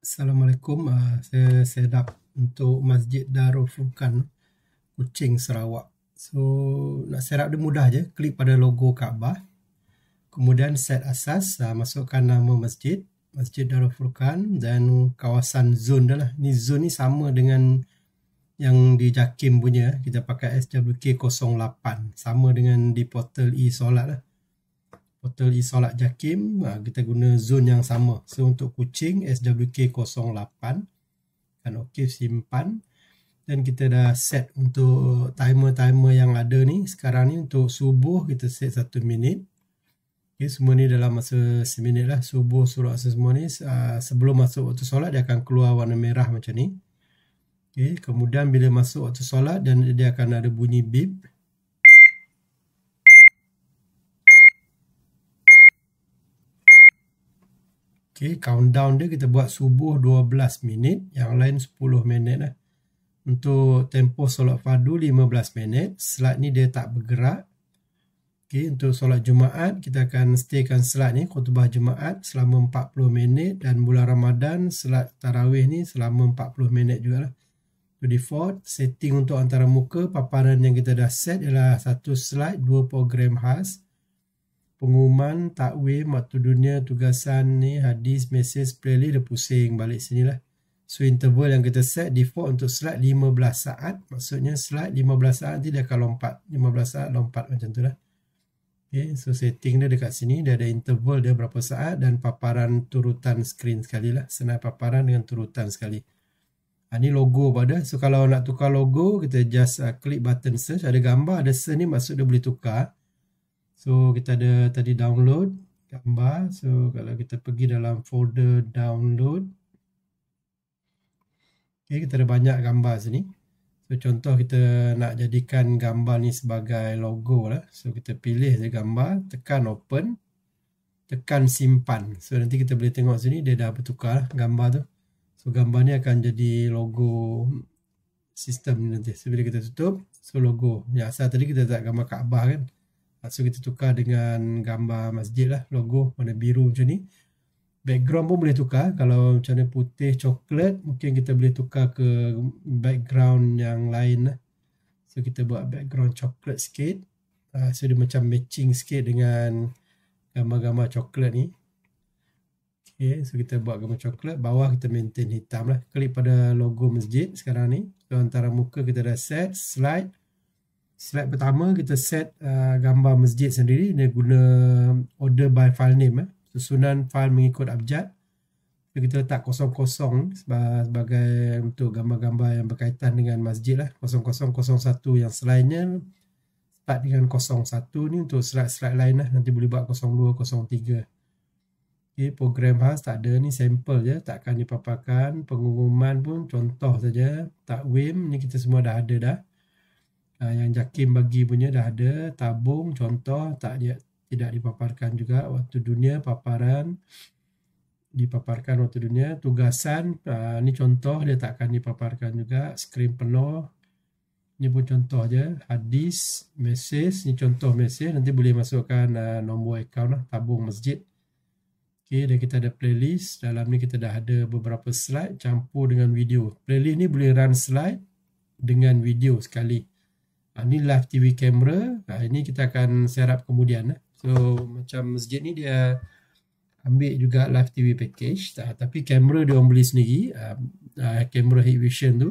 Assalamualaikum. Saya set up untuk Masjid Darul Furqan, Kuching, Sarawak. So, nak set up dia mudah je. Klik pada logo Kaabah. Kemudian set asas, masukkan nama masjid, Masjid Darul Furqan, dan kawasan zon dia lah. Ni zon ni sama dengan yang di JAKIM punya. Kita pakai SWK 08. Sama dengan di portal e-solat lah. Portal e-solat JAKIM, kita guna zon yang sama. So untuk Kuching SWK 08 kan, okey, simpan. Dan kita dah set untuk timer-timer yang ada ni. Sekarang ni untuk subuh kita set 1 minit. Okay, semua ni dalam masa seminit lah. Subuh, surah asar semua ni sebelum masuk waktu solat dia akan keluar warna merah macam ni. Okay, kemudian bila masuk waktu solat dan dia akan ada bunyi beep. Okay, countdown dia kita buat subuh 12 minit, yang lain 10 minit lah. Untuk tempoh solat fardu 15 minit, slide ni dia tak bergerak. Okay, untuk solat Jumaat, kita akan staykan slide ni, khutbah Jumaat selama 40 minit, dan bulan Ramadan, solat Tarawih ni selama 40 minit juga lah. To default, setting untuk antarmuka, paparan yang kita dah set ialah 1 slide, 2 program khas. Pengumuman, takwim, waktu dunia, tugasan ni, hadis, mesej, playlist, dia pusing balik sini lah. So interval yang kita set default untuk slide 15 saat. Maksudnya slide 15 saat nanti dia akan lompat. 15 saat lompat macam tu lah. Okay, so setting dia dekat sini. Dia ada interval dia berapa saat dan paparan turutan screen sekali lah. Senai paparan dengan turutan sekali. Ni logo pada. So kalau nak tukar logo, kita just klik button search. Ada gambar, ada search ni maksud dia boleh tukar. So kita ada tadi download gambar. So kalau kita pergi dalam folder download, okay, kita ada banyak gambar sini. So contoh kita nak jadikan gambar ni sebagai logo lah. So kita pilih je gambar, tekan open, tekan simpan. So nanti kita boleh tengok sini dia dah bertukar lah gambar tu. So gambar ni akan jadi logo sistem ni nanti. So bila kita tutup, so logo. Yang asal tadi kita tak gambar Kaabah kan. So kita tukar dengan gambar masjid lah, logo warna biru macam ni. Background pun boleh tukar. Kalau macam ni putih coklat, mungkin kita boleh tukar ke background yang lain lah. So kita buat background coklat sikit. So dia macam matching sikit dengan gambar-gambar coklat ni. Okay, so kita buat gambar coklat. Bawah kita maintain hitam lah. Klik pada logo masjid sekarang ni. So antara muka kita dah set. Slide. Slide pertama kita set gambar masjid sendiri. Dia guna order by file name. Susunan file mengikut abjad. So, kita letak 00 sebagai untuk gambar-gambar yang berkaitan dengan masjid lah. 0001 yang selainnya start dengan 01 ni untuk slide-slide lain lah. Nanti boleh buat 02, 03. Okay, program khas tak ada, ni sampel je, takkan dipaparkan. Pengumuman pun contoh saja. Takwim ni kita semua dah ada dah. Yang JAKIM bagi punya dah ada. Tabung contoh tidak dipaparkan juga. Waktu dunia paparan dipaparkan waktu dunia. Tugasan ni contoh, dia takkan dipaparkan juga. Skrin penuh ni pun contoh je. Hadis, mesej ni contoh mesej, nanti boleh masukkan nombor akaun lah. Tabung masjid. Okay, dan kita ada playlist. Dalam ni kita dah ada beberapa slide campur dengan video. Playlist ni boleh run slide dengan video sekali. Ni live TV camera. Ini kita akan set up kemudian. So macam masjid ni dia ambil juga live TV package. Tapi kamera dia orang beli sendiri. Kamera Hikvision vision tu.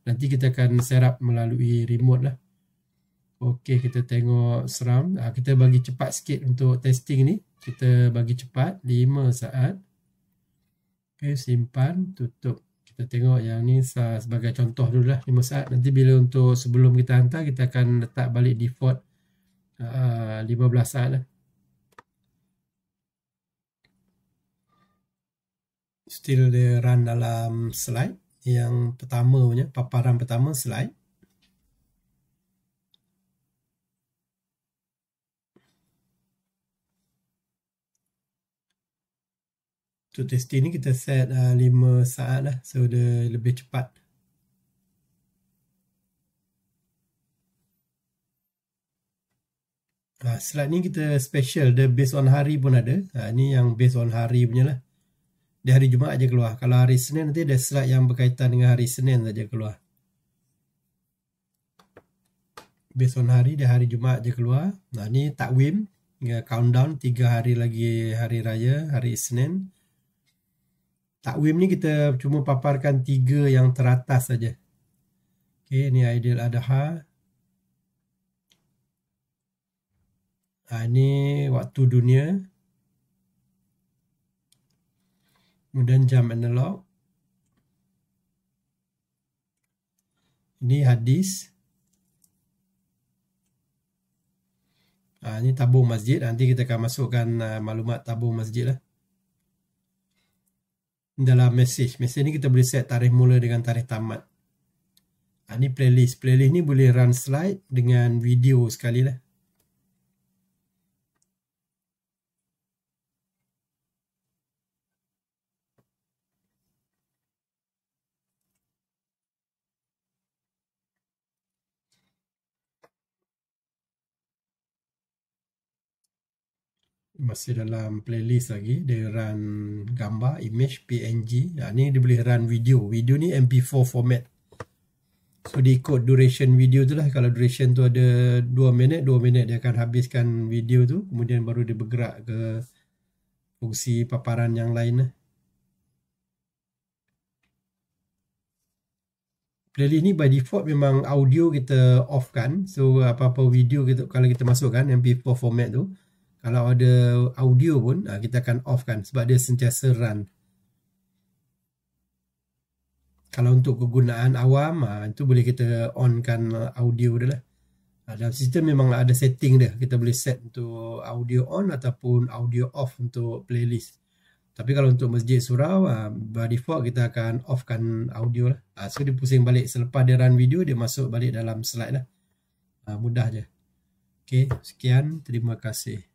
Nanti kita akan set up melalui remote lah. Okey, kita tengok surround. Kita bagi cepat sikit untuk testing ni. Kita bagi cepat 5 saat. Okey, simpan, tutup. Kita tengok yang ni sebagai contoh dulu lah, 5 saat. Nanti bila untuk sebelum kita hantar, kita akan letak balik default 15 saat lah. Still dia run dalam slide. Yang pertama punya, paparan pertama slide. Untuk testing ni kita set 5 saat lah. So dia lebih cepat. Slide ni kita special. Dia based on hari pun ada. Ni yang based on hari punya lah. di hari Jumaat aja keluar. Kalau hari Senin nanti ada slide yang berkaitan dengan hari Senin saja keluar. Based on hari, di hari Jumaat aja keluar. Nah, ni takwim, countdown 3 hari lagi hari raya, hari Senin. Takwim ni kita cuma paparkan 3 yang teratas saja. Okey, ni Aidil Adha. Ini waktu dunia. Kemudian jam analog. Ini hadis. Ini tabung masjid. Nanti kita akan masukkan maklumat tabung masjid lah. Dalam message. Message ni kita boleh set tarikh mula dengan tarikh tamat. Ini playlist. Playlist ni boleh run slide dengan video sekali lah. Masih dalam playlist lagi. Dia run gambar, image, PNG. Ni dia boleh run video. Video ni MP4 format. So dia ikut duration video tu lah. Kalau duration tu ada 2 minit, 2 minit dia akan habiskan video tu. Kemudian baru dia bergerak ke fungsi paparan yang lain lah. Playlist ni by default memang audio kita off kan. So apa-apa video kita, kalau kita masukkan MP4 format tu, kalau ada audio pun kita akan off kan, sebab dia sentiasa run. Kalau untuk kegunaan awam, itu boleh kita on kan audio dia lah. Dalam sistem memang ada setting dia. Kita boleh set untuk audio on ataupun audio off untuk playlist. Tapi kalau untuk masjid surau, by default kita akan off kan audio lah. So dia pusing balik. Selepas dia run video, dia masuk balik dalam slide lah. Mudah je. Okay, sekian. Terima kasih.